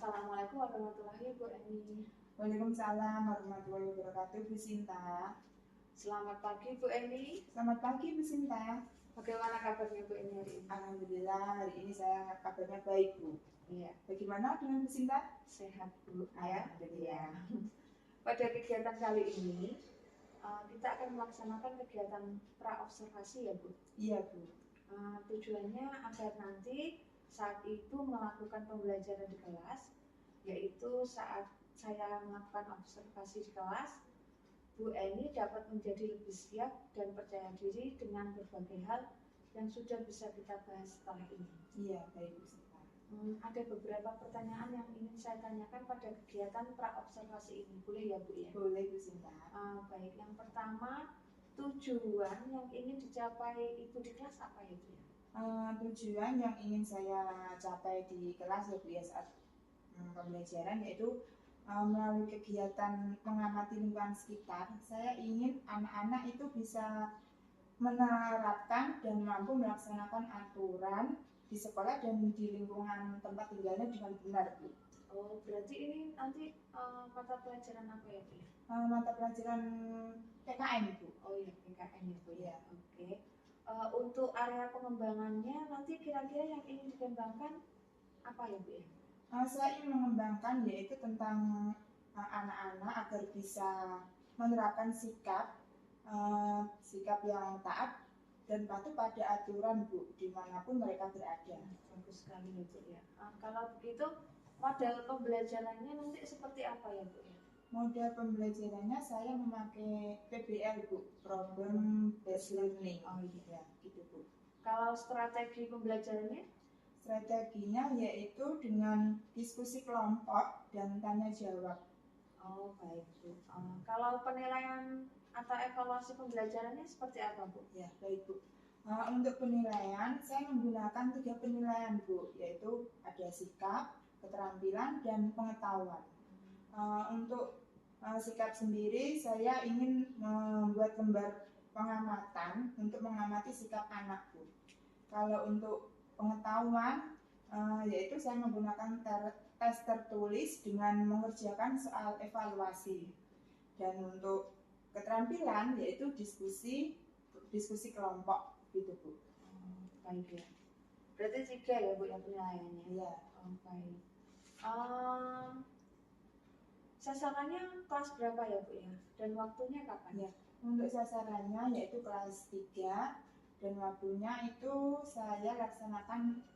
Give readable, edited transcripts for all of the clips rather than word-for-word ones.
Assalamualaikum warahmatullahi wabarakatuh. Waalaikumsalam warahmatullahi wabarakatuh, Bu Sinta. Selamat pagi Bu Eni. Selamat pagi Bu Sinta. Bagaimana kabarnya Bu Eni hari ini? Alhamdulillah hari ini saya kabarnya baik Bu. Iya. Bagaimana dengan Bu Sinta? Sehat Bu. Ya. Pada kegiatan kali ini kita akan melaksanakan kegiatan pra-observasi ya Bu. Iya Bu. Tujuannya agar nanti saat itu melakukan pembelajaran di kelas, yaitu saat saya melakukan observasi di kelas, Bu Eni dapat menjadi lebih siap dan percaya diri dengan berbagai hal yang sudah bisa kita bahas setelah ini. Iya, baik Bu Sinta. Ada beberapa pertanyaan yang ingin saya tanyakan pada kegiatan pra-observasi ini, boleh ya Bu ya? Boleh Bu Sinta. Baik, yang pertama, tujuan yang ingin dicapai Ibu di kelas apa ya Bu ya? Tujuan yang ingin saya capai di kelas ya Bu ya saat pembelajaran yaitu melalui kegiatan mengamati lingkungan sekitar, saya ingin anak-anak itu bisa menerapkan dan mampu melaksanakan aturan di sekolah dan di lingkungan tempat tinggalnya dengan benar Bu. Oh, berarti ini nanti mata pelajaran apa ya Bu? Mata pelajaran PKN Bu. Oh iya, PKN ya Bu ya. Oke. Untuk area pengembangannya nanti kira-kira yang ingin dikembangkan apa ya Bu ya? Saya ingin mengembangkan yaitu tentang anak-anak agar bisa menerapkan sikap yang taat dan patuh pada aturan Bu dimanapun mereka berada. Bagus sekali ya Bu ya. Kalau begitu model pembelajarannya nanti seperti apa ya Bu ya? Model pembelajarannya saya memakai PBL Bu, Problem Based Learning. Oh iya, gitu Bu. Kalau strategi pembelajarannya? Strateginya yaitu dengan diskusi kelompok dan tanya jawab. Oh baik Bu. Kalau penilaian atau evaluasi pembelajarannya seperti apa Bu? Ya baik Bu. Untuk penilaian saya menggunakan 3 penilaian Bu, yaitu ada sikap, keterampilan, dan pengetahuan. Untuk sikap sendiri saya ingin membuat lembar pengamatan untuk mengamati sikap anak Bu. Kalau untuk pengetahuan yaitu saya menggunakan tes tertulis dengan mengerjakan soal evaluasi, dan untuk keterampilan yaitu diskusi kelompok gitu Bu. Baik ya. Berarti 3 ya Bu yang penilaiannya. Iya. Baik. Sasarannya kelas berapa ya Bu ya? Dan waktunya kapan? Ya. Untuk sasarannya yaitu kelas 3 dan waktunya itu saya laksanakan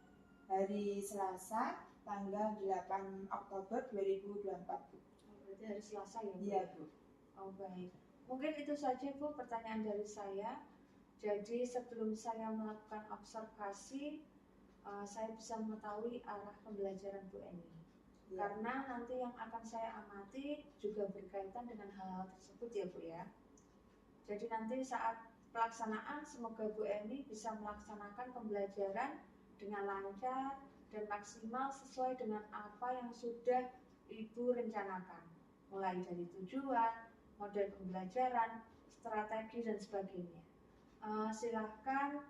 hari Selasa tanggal 8 Oktober 2024 Bu. Berarti hari Selasa ya Bu? Iya Bu. Oh baik. Mungkin itu saja Bu pertanyaan dari saya. Jadi sebelum saya melakukan observasi, saya bisa mengetahui arah pembelajaran Bu Eni. Ya. Karena nanti yang akan saya amati juga berkaitan dengan hal-hal tersebut ya Bu ya. Jadi nanti saat pelaksanaan semoga Bu Eni bisa melaksanakan pembelajaran dengan lancar dan maksimal sesuai dengan apa yang sudah Ibu rencanakan. Mulai dari tujuan, model pembelajaran, strategi dan sebagainya. Silahkan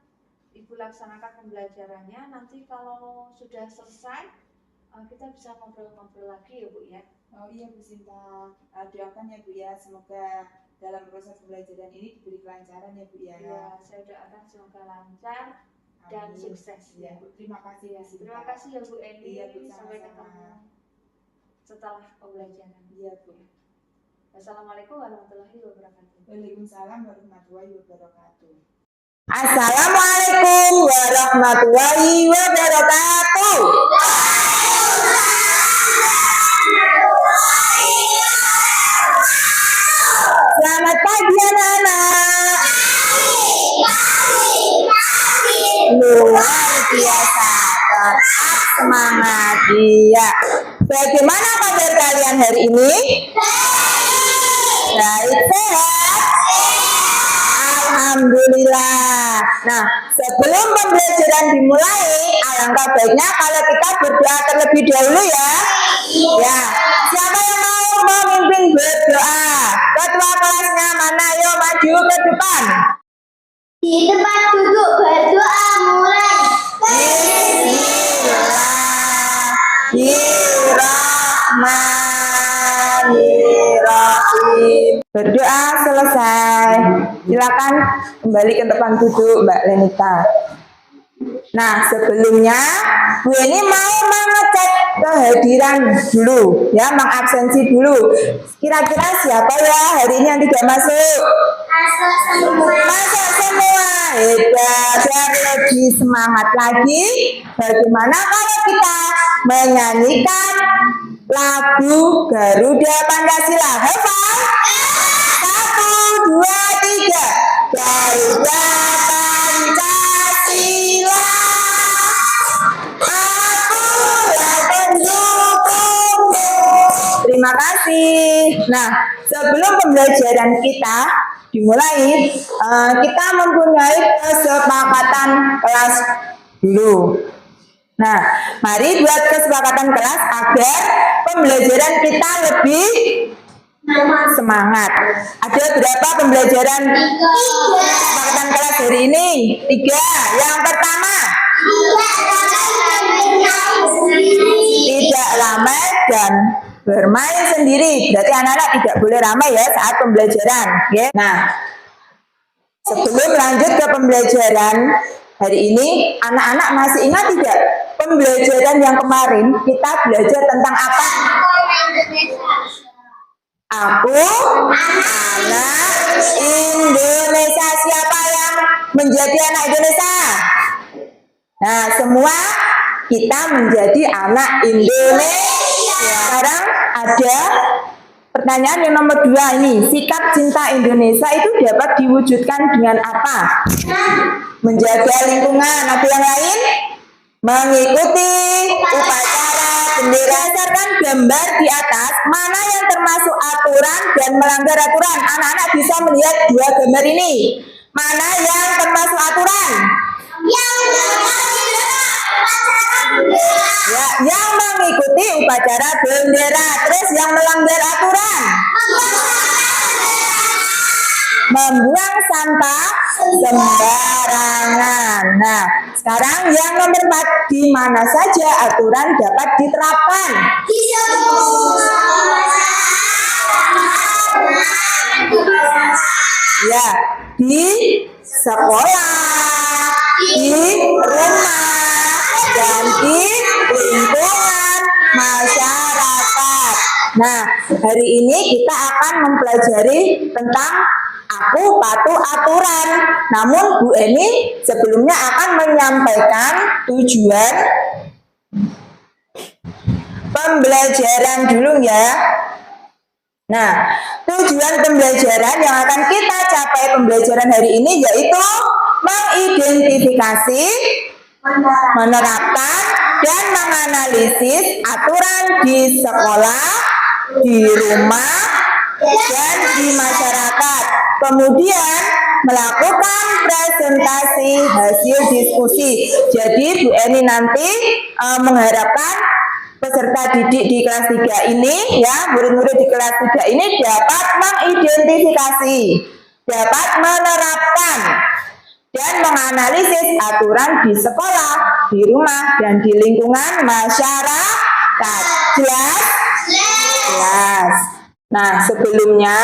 Ibu laksanakan pembelajarannya. Nanti kalau sudah selesai kita bisa ngobrol-ngobrol lagi ya Bu ya. Oh iya Bu Sinta, doakan ya Bu ya, semoga dalam proses pembelajaran ini diberi kelancaran ya Bu ya. Iya, saya doakan semoga lancar. Amin. Dan sukses ya Bu. Terima kasih ya. Terima kasih ya Bu Eni. Iya Bu, sampai ketemu setelah pembelajaran. Iya Bu. Assalamualaikum warahmatullahi wabarakatuh. Waalaikumsalam warahmatullahi wabarakatuh. Assalamualaikum warahmatullahi wabarakatuh. Selamat pagi anak-anak. Luar biasa, tetap semangat ya. Bagaimana kabar kalian hari ini? Baik, sehat. Alhamdulillah. Nah, sebelum pembelajaran dimulai, alangkah baiknya kalau kita berdoa terlebih dahulu ya. Ya, siapa yang mau memimpin berdoa? Ketua kelasnya mana? Ayo maju ke depan. Di tempat duduk berdoa mulai. Bismillahirrahmanirrahim. Berdoa selesai. Silakan kembali ke tempat duduk, Mbak Lenita. Nah, sebelumnya Bu ini mau mengecek kehadiran dulu, ya, mengabsensi dulu. Kira-kira siapa ya hari ini yang tidak masuk? Masuk semua, hebat. Biar lebih semangat lagi, bagaimana kalau kita menyanyikan lagu Garuda Pancasila? Hafal? 1, 2, 3. Garuda Pancasila, akulah pendukungmu. Terima kasih. Nah, sebelum pembelajaran kita dimulai, kita mempunyai kesepakatan kelas dulu. Nah, mari buat kesepakatan kelas agar pembelajaran kita lebih semangat. Ada berapa pembelajaran kesepakatan kelas hari ini? 3. Yang pertama, tidak ramai dan bermain sendiri. Berarti anak-anak tidak boleh ramai ya saat pembelajaran. Ya. Nah, sebelum lanjut ke pembelajaran hari ini, anak-anak masih ingat tidak pembelajaran yang kemarin kita belajar tentang apa? Aku anak Indonesia. Siapa yang menjadi anak Indonesia? Nah, semua kita menjadi anak Indonesia. Sekarang ada pertanyaan yang nomor 2 ini. Sikap cinta Indonesia itu dapat diwujudkan dengan apa? Menjaga lingkungan. Ada yang lain? Mengikuti upacara bendera. Berdasarkan gambar di atas, mana yang termasuk aturan dan melanggar aturan? Anak-anak bisa melihat 2 gambar ini. Mana yang termasuk aturan? Ya, yang mengikuti upacara bendera. Terus yang melanggar aturan? Membuang sampah sembarangan. Nah, sekarang yang nomor 4, di mana saja aturan dapat diterapkan? Ya, di sekolah, di rumah, dan di lingkungan masyarakat. Nah, hari ini kita akan mempelajari tentang aku patuh aturan. Namun Bu Eni sebelumnya akan menyampaikan tujuan pembelajaran dulu ya. Nah, tujuan pembelajaran yang akan kita capai pembelajaran hari ini yaitu mengidentifikasi, menerapkan, dan menganalisis aturan di sekolah, di rumah, dan di masyarakat. Kemudian melakukan presentasi hasil diskusi. Jadi Bu Eni nanti mengharapkan peserta didik di kelas 3 ini, ya, murid-murid di kelas 3 ini dapat mengidentifikasi, dapat menerapkan, dan menganalisis aturan di sekolah, di rumah, dan di lingkungan masyarakat. Jelas? Jelas. Nah, sebelumnya,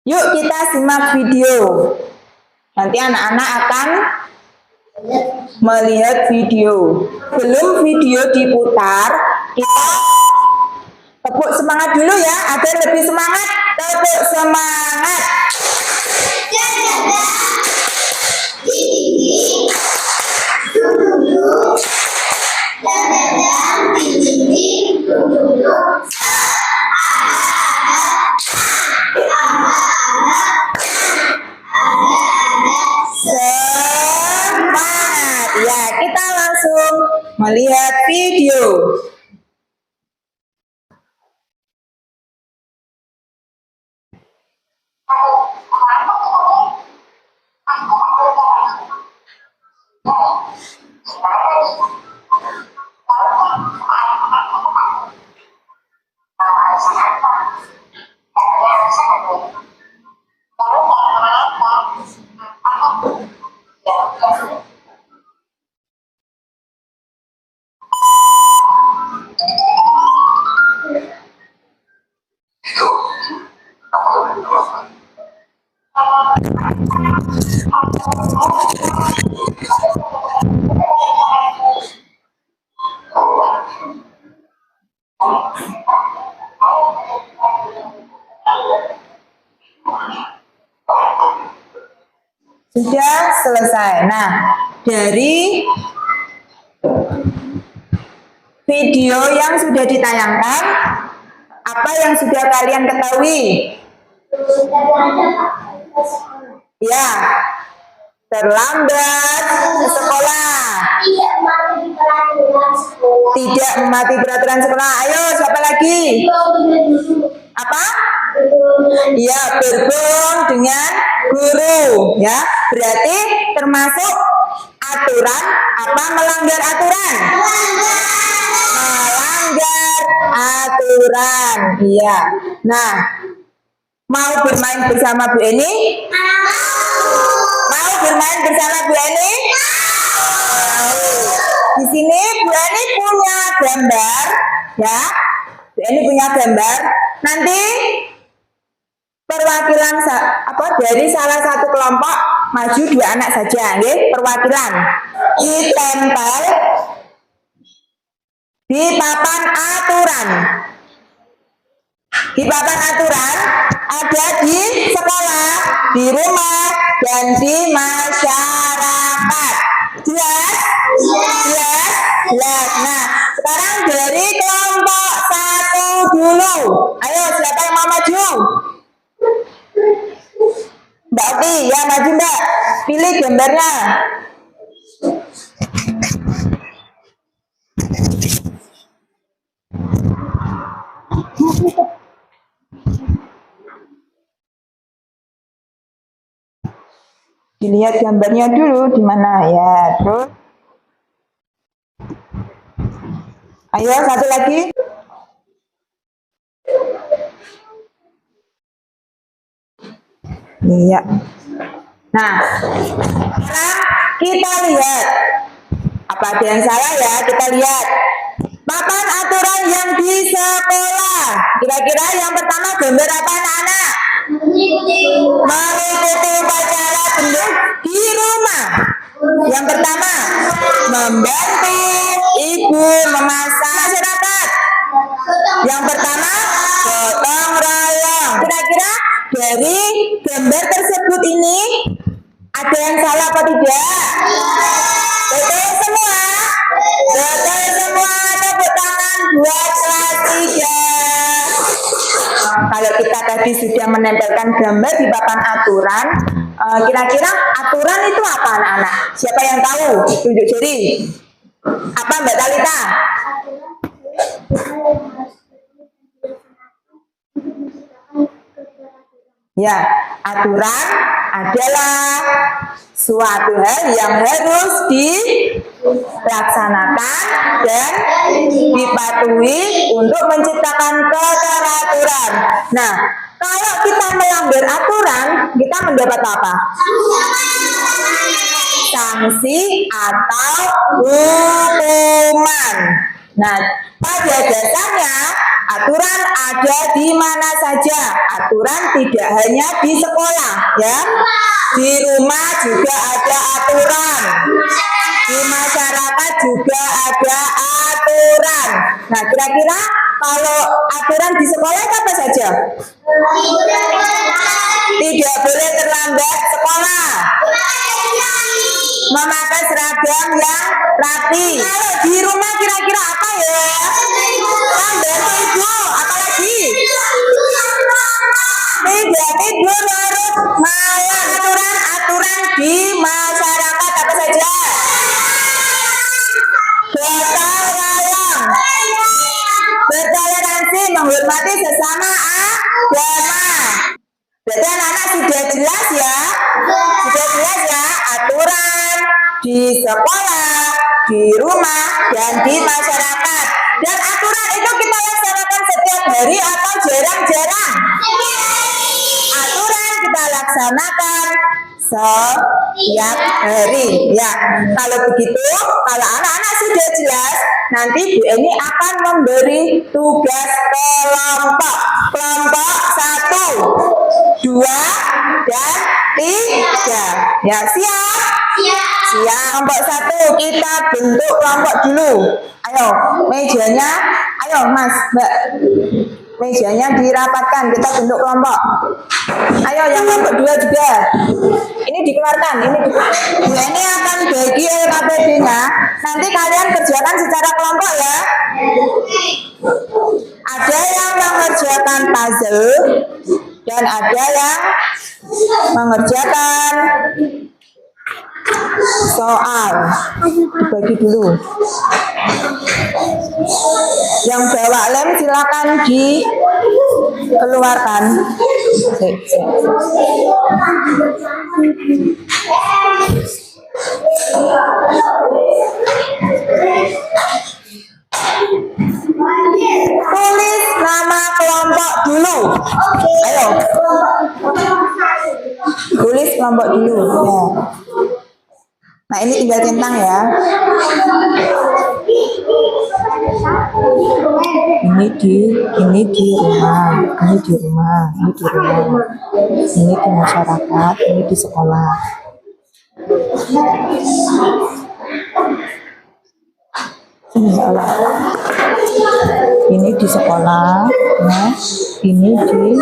yuk kita simak video. Nanti anak-anak akan melihat video. Sebelum video diputar, kita tepuk semangat dulu ya, agar lebih semangat. Tepuk semangat. Semangat. Ya, kita langsung melihat video. Sudah selesai. Nah, dari video yang sudah ditayangkan, apa yang sudah kalian ketahui? Ya, terlambat ke sekolah, tidak mematuhi peraturan sekolah. Ayo, siapa lagi? Apa? Ya, berbohong dengan guru. Ya, berarti termasuk aturan apa melanggar aturan? Melanggar aturan. Iya. Nah, mau bermain bersama Bu Eni? Mau bermain bersama Bu Eni? Di sini Bu Eni punya gambar, ya. Bu Eni punya gambar. Nanti perwakilan dari salah satu kelompok maju 2 anak saja, nggih, perwakilan. Ditempel di papan aturan. Di papan aturan ada di sekolah, di rumah, dan di masyarakat. Jelas? Jelas? Jelas. Nah, sekarang dari kelompok 1 dulu. Ayo, siapa yang mau maju? Mbak Oki, ya maju Mbak. Pilih gambarnya. Dilihat gambarnya dulu di mana ya, terus. Ayo satu lagi. Iya. Nah, sekarang kita lihat. Apa ada yang salah ya? Kita lihat. Papan aturan yang di sekolah. Kira-kira yang pertama gambar apa anak-anak? Mengikuti upacara benduk di rumah. Yang pertama, membantu ibu memasak. Masyarakat. Yang pertama, gotong royong. Kira-kira dari gambar tersebut ini ada yang salah atau tidak? Betul semua? Betul semua. Tepuk tangan buat kelas 3. Kalau kita tadi sudah menempelkan gambar di papan aturan, kira-kira aturan itu apa anak-anak? Siapa yang tahu? Tunjuk jari. Apa Mbak Talita? Ya, aturan adalah suatu hal yang harus dilaksanakan dan dipatuhi untuk menciptakan keteraturan. Nah, kalau kita melanggar aturan, kita mendapat apa? Sanksi atau hukuman. Nah, pada dasarnya aturan ada di mana saja. Aturan tidak hanya di sekolah, ya. Di rumah juga ada aturan. Di masyarakat juga ada aturan. Nah, kira-kira kalau aturan di sekolah itu apa saja? Tidak boleh terlambat sekolah. Memakai seragam yang rapi. Kalau di rumah kira-kira apa ya? Membantu ibu, apalagi? Tidak tidur larut malam. Aturan di masyarakat apa saja? Gotong royong, bertoleransi, menghormati sesama agama. Berarti anak-anak sudah jelas ya? Sudah jelas ya? Aturan di sekolah, di rumah, dan di masyarakat. Dan aturan itu kita laksanakan setiap hari atau jarang-jarang? Aturan kita laksanakan setiap hari. Ya, kalau begitu, kalau anak-anak sudah jelas, nanti Bu Eni akan memberi tugas kelompok. Kelompok 1, 2, dan 3. Ya, siap? Siap. Kelompok 1 kita bentuk kelompok dulu. Ayo, mejanya, ayo Mas, Mbak. Mejanya dirapatkan, kita bentuk kelompok. Ayo yang kelompok 2 juga. Ini dikeluarkan, ini akan bagi LKPD-nya. Nanti kalian kerjakan secara kelompok ya. Ada yang mengerjakan puzzle dan ada yang mengerjakan soal. Dibagi dulu. Yang bawa lem silakan dikeluarkan. Tulis nama kelompok dulu. Ayo. Tulis kelompok dulu. Ya. Nah ini tinggal centang ya. Ini di rumah, ini di masyarakat, ini di sekolah. Ini di sekolah, nah, ini di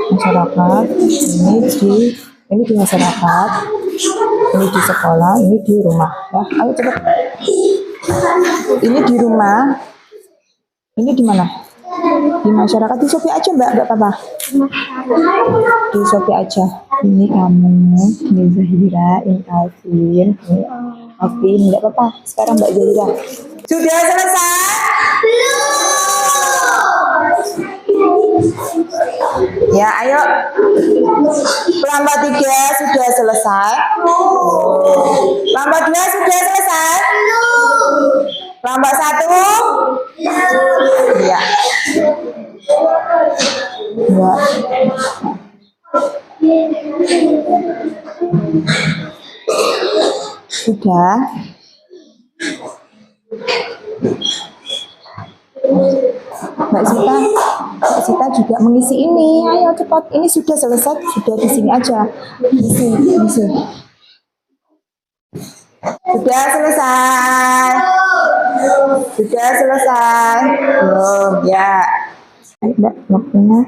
masyarakat, ini di masyarakat, ini di sekolah, ini di rumah. Ya, ayo cepat. Ini di rumah, ini di mana? Di masyarakat. Di Sophie aja Mbak, nggak apa-apa. Di Sophie aja. Ini kamu, ini Zahira, ini Alvin, ini Alvin, nggak apa-apa. Sekarang Mbak Zahira. Sudah selesai? Ya, ayo. Kelompok 3 sudah selesai. Kelompok 2 sudah selesai. Kelompok 1? Ya. Ya. Sudah. Mbak Sita juga mengisi ini. Ayo cepat. Ini sudah selesai. Sudah di sini aja. Isi. Sudah selesai. Sudah selesai. Belum ya. Mbak, waktunya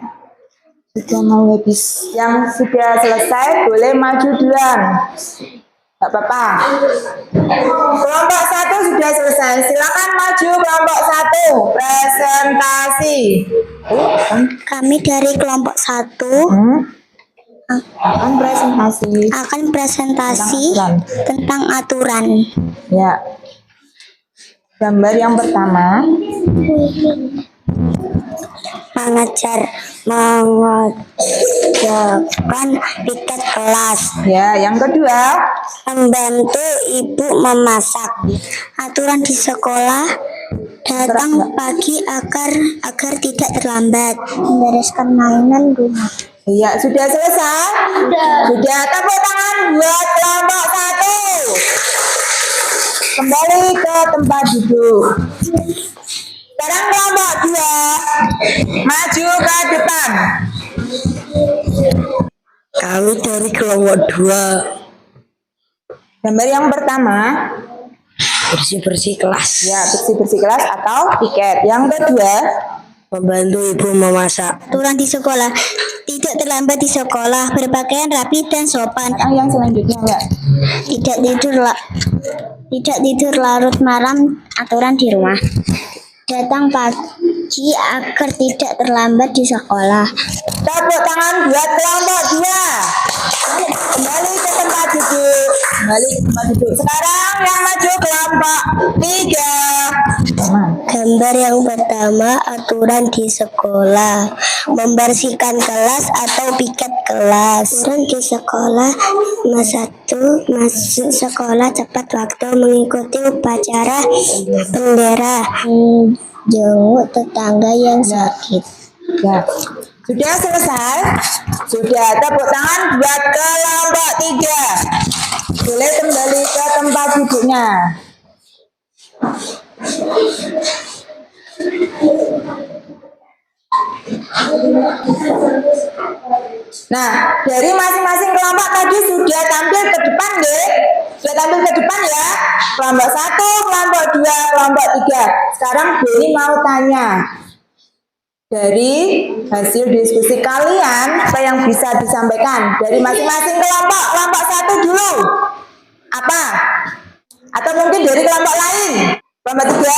sudah mau habis. Yang sudah selesai boleh maju duluan. Gak apa-apa. Kelompok 1 sudah selesai. Silakan maju kelompok 1. Presentasi. Kami dari kelompok 1 akan presentasi tentang aturan. Ya. Gambar yang pertama. mengerjakan piket kelas. Ya, yang kedua, membantu ibu memasak. Aturan di sekolah, datang pagi agar tidak terlambat. Membereskan mainan rumah. ya sudah selesai. Sudah, tepuk tangan buat kelompok 1. Kembali ke tempat duduk. Sekarang kelompok 2 maju ke depan. Kami dari kelompok 2. Gambar yang pertama, bersih-bersih kelas. ya bersih-bersih kelas atau piket. Yang kedua, membantu ibu memasak. Aturan di sekolah, tidak terlambat di sekolah, berpakaian rapi dan sopan. yang selanjutnya Mbak. Tidak tidur larut malam. Aturan di rumah, datang pagi agar tidak terlambat di sekolah. Tepuk tangan buat kelompok 2. Kembali ke tempat duduk. Sekarang yang maju kelompok 3. Gambar yang pertama, aturan di sekolah, membersihkan kelas atau piket kelas. Aturan di sekolah, masuk sekolah tepat waktu, mengikuti upacara bendera, jenguk tetangga yang sakit. Ya, sudah selesai. Sudah, tepuk tangan buat kelompok 3. Boleh kembali ke tempat duduknya. Nah, dari masing-masing kelompok tadi sudah tampil ke depan deh. Sudah tampil ke depan ya. Kelompok 1, kelompok 2, kelompok 3. Sekarang Beni mau tanya. Dari hasil diskusi kalian, apa yang bisa disampaikan? Dari masing-masing kelompok. Kelompok 1 dulu. Apa? Atau mungkin dari kelompok lain? Kelompok 3?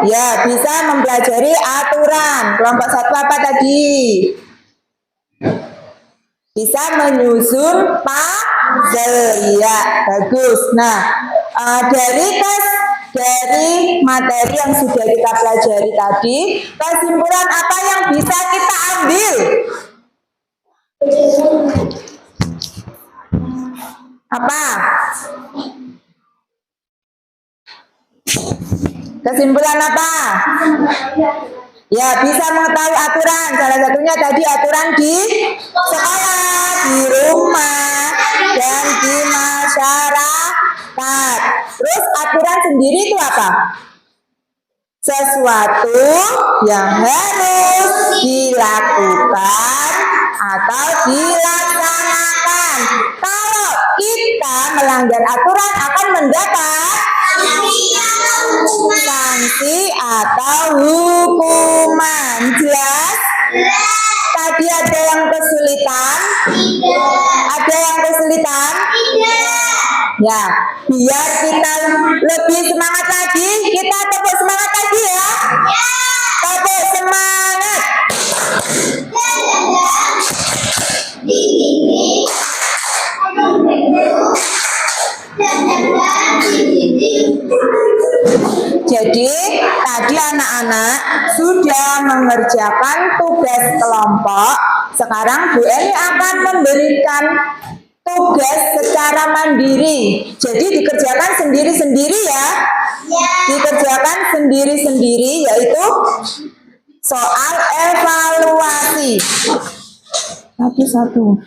Ya, bisa mempelajari aturan. Kelompok 1 apa tadi? Bisa menyusun puzzle. Ya, bagus. Nah, dari materi yang sudah kita pelajari tadi, kesimpulan apa yang bisa kita ambil? Apa? Kesimpulan apa? Ya, bisa mengetahui aturan. Salah satunya tadi aturan di sekolah, di rumah, dan di masyarakat. Terus aturan sendiri itu apa? Sesuatu yang harus dilakukan atau dilaksanakan. Kalau kita melanggar aturan akan mendapat sanksi atau hukuman. Jelas? Tadi ada yang kesulitan? Ada yang kesulitan? Ya, biar kita lebih semangat lagi, kita tepuk semangat lagi ya. Tepuk semangat. Jadi tadi anak-anak sudah mengerjakan tugas kelompok. Sekarang Bu Eni akan memberikan tugas secara mandiri. Jadi dikerjakan sendiri-sendiri ya. Dikerjakan sendiri-sendiri, yaitu soal evaluasi. Satu-satu.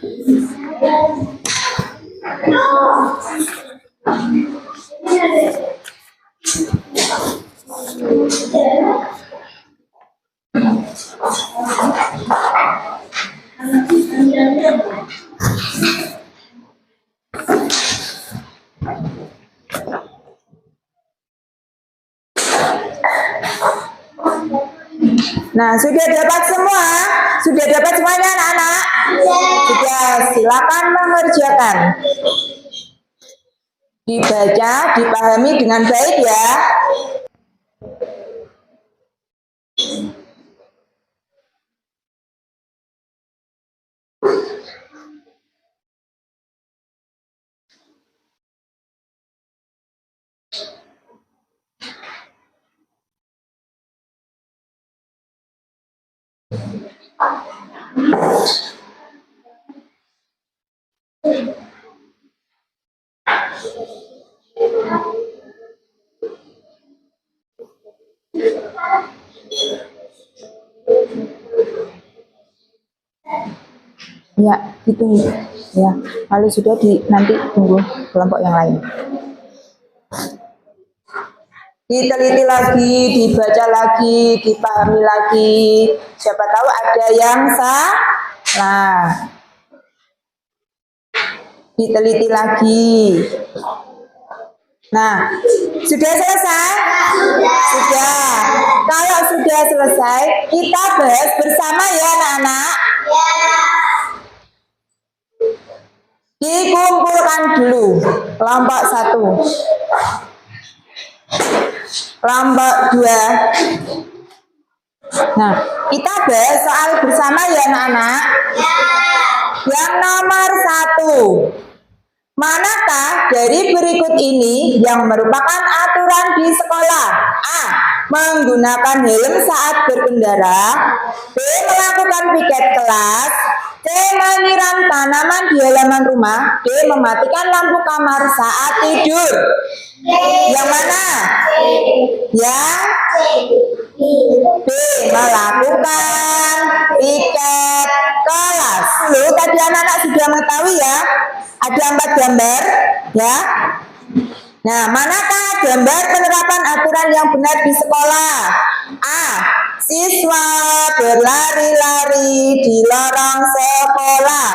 Nah, sudah dapat semua? Sudah dapat semuanya anak-anak? Sudah, silakan mengerjakan. Dibaca, dipahami dengan baik ya. Ya, gitu ya. Kalau sudah nanti tunggu kelompok yang lain. Diteliti lagi, dibaca lagi, dipahami lagi. Siapa tahu ada yang salah. Diteliti lagi. Nah, sudah selesai? Sudah. Kalau sudah selesai, kita bahas bersama ya anak-anak. Dikumpulkan dulu kelompok 1, kelompok 2. Nah, kita bahas soal bersama ya anak-anak. Yang nomor 1, manakah dari berikut ini yang merupakan aturan di sekolah? A. Menggunakan helm saat berkendara. B. Melakukan piket kelas. C. Menyiram tanaman di halaman rumah. D. Mematikan lampu kamar saat tidur. Yang mana? Yang B. Melakukan piket kelas. Loh, tadi anak-anak sudah mengetahui ya. Ada 4 gambar ya. Nah, manakah gambar penerapan aturan yang benar di sekolah? A. Siswa berlari-lari di lorong sekolah.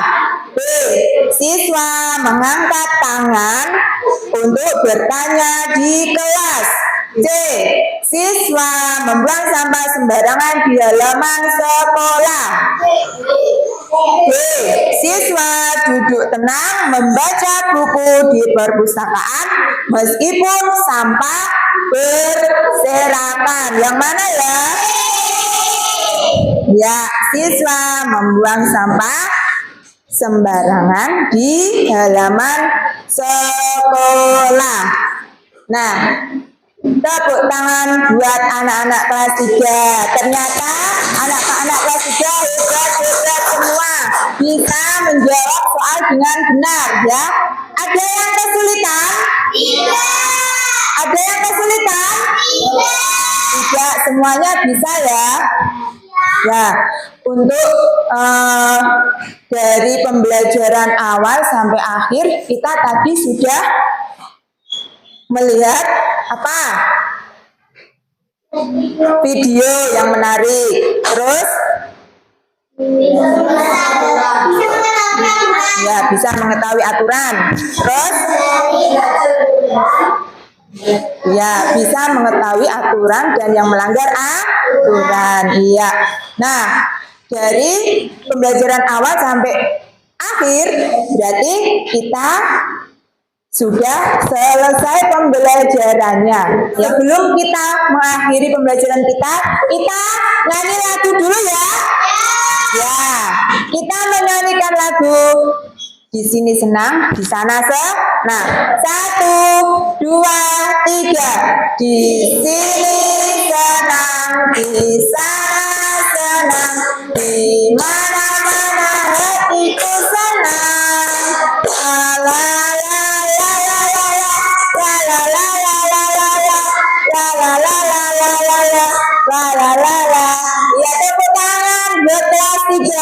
B. Siswa mengangkat tangan untuk bertanya di kelas. C. Siswa membuang sampah sembarangan di halaman sekolah. D. Siswa duduk tenang membaca buku di perpustakaan meskipun sampah berserakan. Yang mana ya? Ya, siswa membuang sampah sembarangan di halaman sekolah. Nah, tepuk tangan buat anak-anak kelas 3. Ternyata anak-anak kelas 3 hebat-hebat semua. Bisa menjawab soal dengan benar ya. Ada yang kesulitan? Tidak. Ada yang kesulitan? Tidak, semuanya bisa ya. Ya, untuk dari pembelajaran awal sampai akhir kita tadi sudah melihat apa? Video yang menarik. Terus ya, bisa mengetahui aturan. Terus ya, bisa mengetahui aturan dan yang melanggar aturan. Iya. Nah, dari pembelajaran awal sampai akhir berarti kita sudah selesai pembelajarannya. Ya, belum kita mengakhiri pembelajaran kita nyanyi lagu dulu ya. Ya, kita menyanyikan lagu. Di sini senang, di sana senang. 1, 2, 3. Di sini senang, di sana senang, di mana-mana hatiku senang. La la la la la la la la la la la la la la la la la la la la. Ya, tepuk tangan buat kelas 3.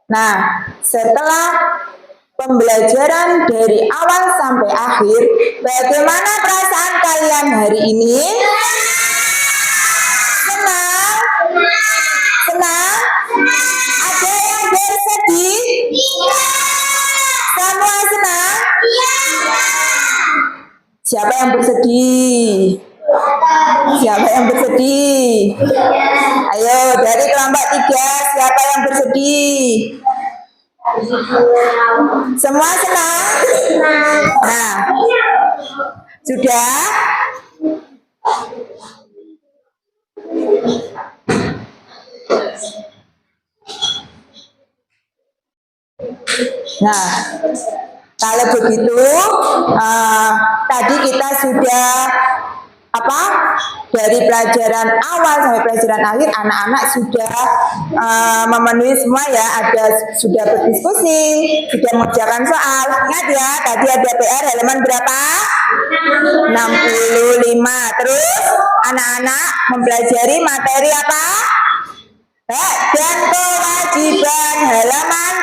Nah, setelah pembelajaran dari awal sampai akhir, bagaimana perasaan kalian hari ini? Senang? Senang? Ada yang bersedih? Semua senang? Siapa yang bersedih? Siapa yang bersedih? Ayo, dari kelompok 3, siapa yang bersedih? Semua senang? Nah, sudah? Nah, kalau begitu, tadi kita sudah dari pelajaran awal sampai pelajaran akhir, anak-anak sudah memenuhi semua ya. Sudah berdiskusi, sudah mengerjakan soal. Ingat ya, tadi ada PR halaman berapa? 65. Terus anak-anak mempelajari materi apa? Hak dan kewajiban halaman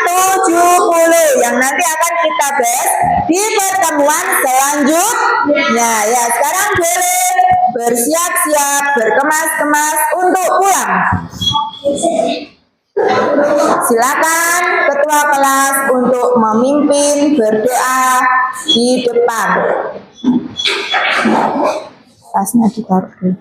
70 yang nanti akan kita bahas di pertemuan selanjutnya. Ya, sekarang boleh bersiap-siap, berkemas-kemas untuk pulang. Silakan ketua kelas untuk memimpin berdoa di depan. Tasnya ditaruh dulu.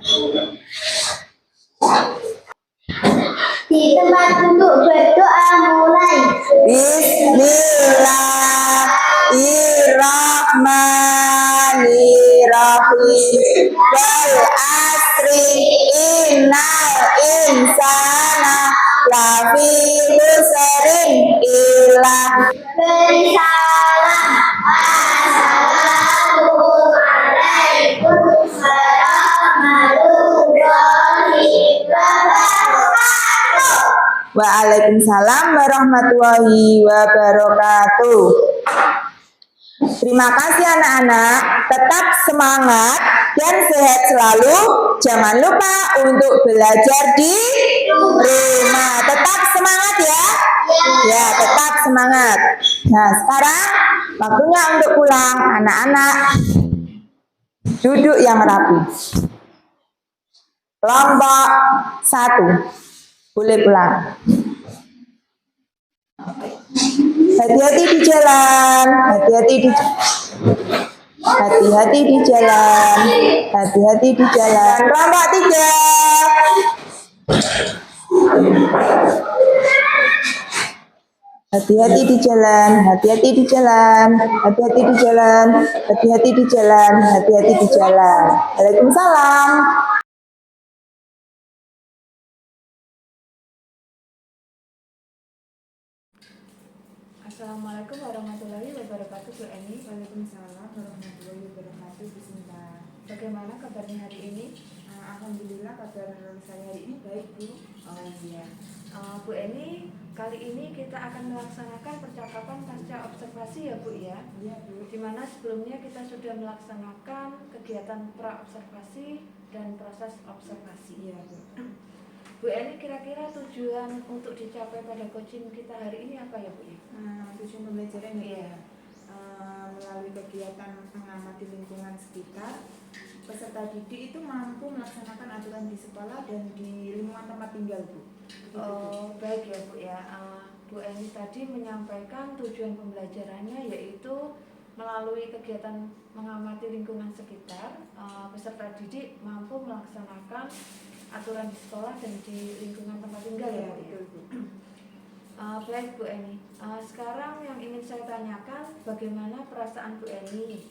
Di tempat duduk berdoa mulai. Bismillahirrahmanirrahim. Wal asri innal insana lafi khusrin illa Bersalam. Assalamualaikum warahmatullahi wabarakatuh. Waalaikumsalam warahmatullahi wabarakatuh. Terima kasih anak-anak, tetap semangat dan sehat selalu. Jangan lupa untuk belajar di rumah. Tetap semangat ya. Ya, tetap semangat. Nah, sekarang Waktunya untuk pulang, anak-anak duduk yang rapi. Kelompok 1 boleh pulang. Hati-hati di jalan, hati-hati di jalan, hati-hati di jalan. Kelompok 3. Hati-hati di jalan, hati-hati di jalan, hati-hati di jalan, hati-hati di jalan, hati-hati di jalan. Waalaikumsalam. Assalamualaikum warahmatullahi wabarakatuh, Bu Eni. Waalaikumsalam warahmatullahi wabarakatuh, Bu Sinta. Bagaimana kabarnya hari ini? Alhamdulillah kabar saya hari ini baik, Bu. Oh iya, Bu Eni, kali ini kita akan melaksanakan percakapan pasca observasi ya Bu ya. Iya, Bu. Dimana sebelumnya kita sudah melaksanakan kegiatan pra-observasi dan proses observasi. Iya, Bu. Bu Eni, kira-kira tujuan untuk dicapai pada coaching kita hari ini apa ya Bu ya? Tujuan pembelajaran ya, Bu, Iya. ya. Melalui kegiatan mengamati lingkungan sekitar, peserta didik itu mampu melaksanakan aturan di sekolah dan di lingkungan tempat tinggal, Bu. Begitu, Bu. Oh, baik ya Bu ya. Bu Eni tadi menyampaikan tujuan pembelajarannya yaitu melalui kegiatan mengamati lingkungan sekitar, peserta didik mampu melaksanakan aturan di sekolah dan di lingkungan tempat tinggal ya Iya, Bu ya. betul, Bu. Baik Bu Eni, sekarang yang ingin saya tanyakan bagaimana perasaan Bu Eni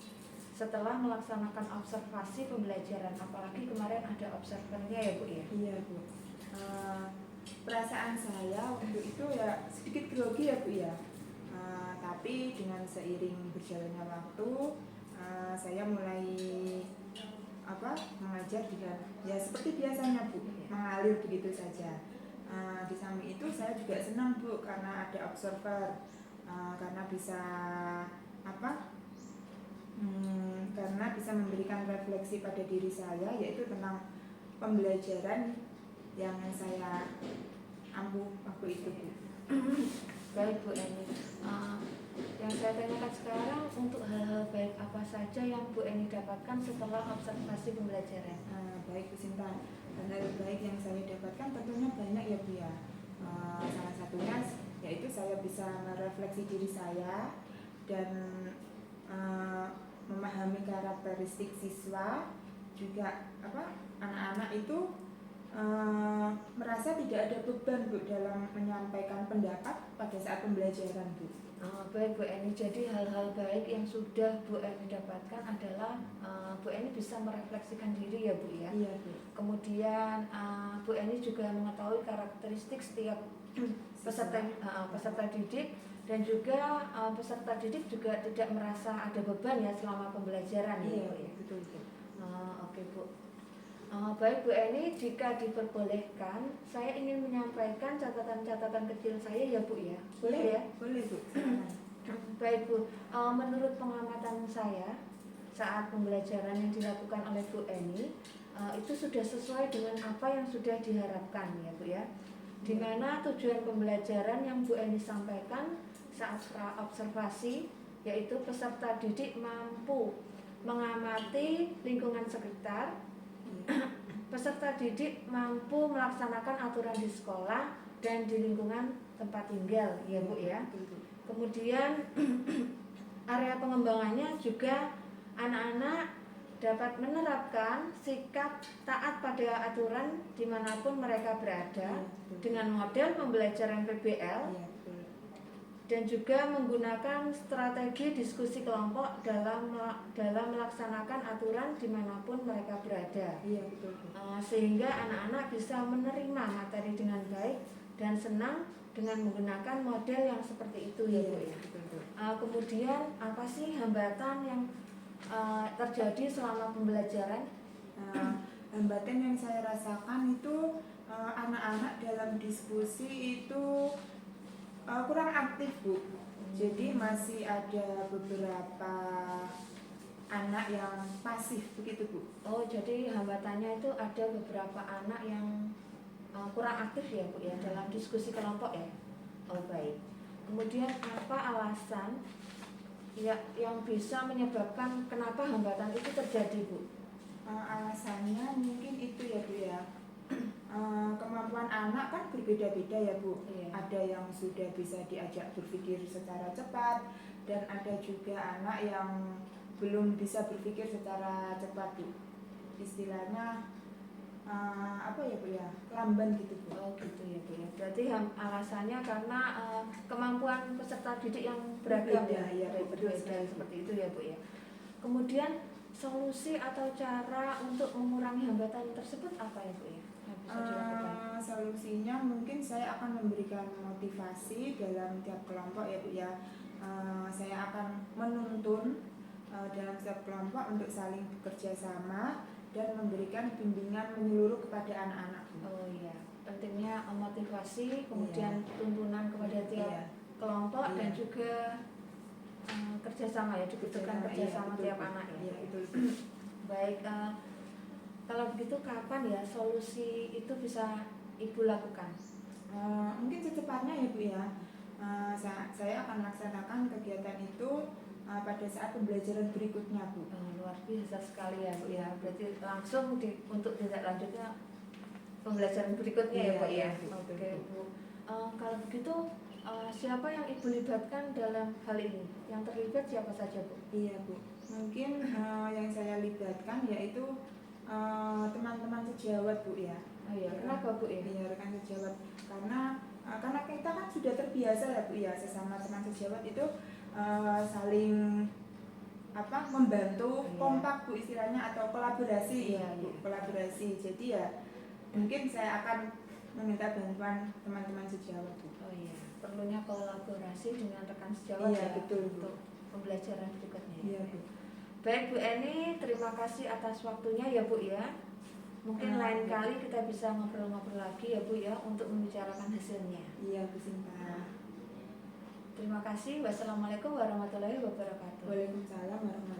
setelah melaksanakan observasi pembelajaran, apalagi kemarin ada observernya ya Bu ya. Iya, Bu. Perasaan saya waktu itu ya sedikit grogi ya, Bu ya. Tapi dengan seiring berjalannya waktu, saya mulai mengajar dengan ya seperti biasanya, Bu, mengalir begitu saja. Di samping itu saya juga senang, Bu, karena ada observer, karena bisa karena bisa memberikan refleksi pada diri saya, yaitu tentang pembelajaran yang saya ampuh waktu itu, Bu. Baik Bu Eni, yang saya tanyakan sekarang untuk hal-hal baik apa saja yang Bu Eni dapatkan setelah observasi pembelajaran? Baik, Bu Sinta, hal baik yang saya dapatkan tentunya banyak ya, Bu ya. Salah satunya yaitu saya bisa merefleksi diri saya dan memahami karakteristik siswa, juga anak-anak itu merasa tidak ada beban, Bu, dalam menyampaikan pendapat pada saat pembelajaran, Bu. Baik Bu Eni, jadi hal-hal baik yang sudah Bu Eni dapatkan adalah Bu Eni bisa merefleksikan diri ya Bu ya. Iya, Bu. Kemudian Bu Eni juga mengetahui karakteristik setiap peserta didik, dan juga peserta didik juga tidak merasa ada beban ya selama pembelajaran. Iya, ya Bu ya. betul, Bu. Oke Bu. Baik Bu Eni, jika diperbolehkan, saya ingin menyampaikan catatan-catatan kecil saya ya Bu ya. Boleh ya? Boleh, Bu. Baik Bu, menurut pengamatan saya saat pembelajaran yang dilakukan oleh Bu Eni itu sudah sesuai dengan apa yang sudah diharapkan ya Bu ya. Di mana tujuan pembelajaran yang Bu Eni sampaikan saat observasi yaitu peserta didik mampu mengamati lingkungan sekitar, peserta didik mampu melaksanakan aturan di sekolah dan di lingkungan tempat tinggal ya Bu ya. Kemudian area pengembangannya juga anak-anak dapat menerapkan sikap taat pada aturan dimanapun mereka berada dengan model pembelajaran PBL dan juga menggunakan strategi diskusi kelompok dalam melaksanakan aturan dimanapun mereka berada. Sehingga anak-anak bisa menerima materi dengan baik dan senang dengan menggunakan model yang seperti itu ya Bu ya. Kemudian apa sih hambatan yang terjadi selama pembelajaran? Hambatan yang saya rasakan itu anak-anak dalam diskusi itu kurang aktif, Bu. Jadi masih ada beberapa anak yang pasif begitu, Bu. Oh, jadi hambatannya itu ada beberapa anak yang kurang aktif ya Bu ya dalam diskusi kelompok ya. Oh baik. Kemudian apa alasan ya yang bisa menyebabkan kenapa hambatan itu terjadi, Bu? Alasannya mungkin itu ya Bu ya. Kemampuan anak kan berbeda-beda ya Bu. Iya. Ada yang sudah bisa diajak berpikir secara cepat dan ada juga anak yang belum bisa berpikir secara cepat Bu. Istilahnya apa ya Bu ya, lamban gitu Bu. Oh gitu ya Bu ya. Berarti alasannya karena kemampuan peserta didik yang beragam Berbeda, ya, berbeda betul sekali. seperti itu ya Bu ya. Kemudian solusi atau cara untuk mengurangi hambatan tersebut apa ya Bu ya? Yang bisa dilakukan? Solusinya mungkin saya akan memberikan motivasi dalam tiap kelompok ya Bu ya. Saya akan menuntun dalam setiap kelompok untuk saling bekerja sama dan memberikan bimbingan menyeluruh kepada anak-anak. Oh iya, pentingnya motivasi, kemudian tuntunan kepada tiap kelompok dan juga kerjasama ya, dibutuhkan kerjasama tiap anak ya. Iya, betul. Baik, kalau begitu kapan ya solusi itu bisa Ibu lakukan? Mungkin secepatnya ya Bu ya. Saya akan melaksanakan kegiatan itu pada saat pembelajaran berikutnya Bu. Luar biasa sekali ya Bu ya. Berarti langsung untuk tindak lanjutnya pembelajaran berikutnya ya Bu ya. Oke Bu. Kalau begitu siapa yang Ibu libatkan dalam hal ini? Yang terlibat siapa saja Bu? Iya Bu. Mungkin yang saya libatkan yaitu teman-teman sejawat Bu ya. Oh iya, kenapa Bu ya? Iya, rekan sejawat. Karena kita kan sudah terbiasa ya Bu ya, sesama teman sejawat itu saling membantu, kompak Bu istilahnya, atau kolaborasi. Bu, kolaborasi. Jadi ya mungkin saya akan meminta bantuan teman-teman sejawat Bu. Oh iya, perlunya kolaborasi dengan rekan sejawat ya, betul, untuk pembelajaran berikutnya. Iya Bu. Baik Bu Eni, terima kasih atas waktunya ya Bu ya. Mungkin lain kali kita bisa ngobrol-ngobrol lagi ya Bu ya untuk membicarakan hasilnya. Iya Bu Sinta. Terima kasih. Wassalamualaikum warahmatullahi wabarakatuh. Waalaikumsalam warahmatullahi wabarakatuh.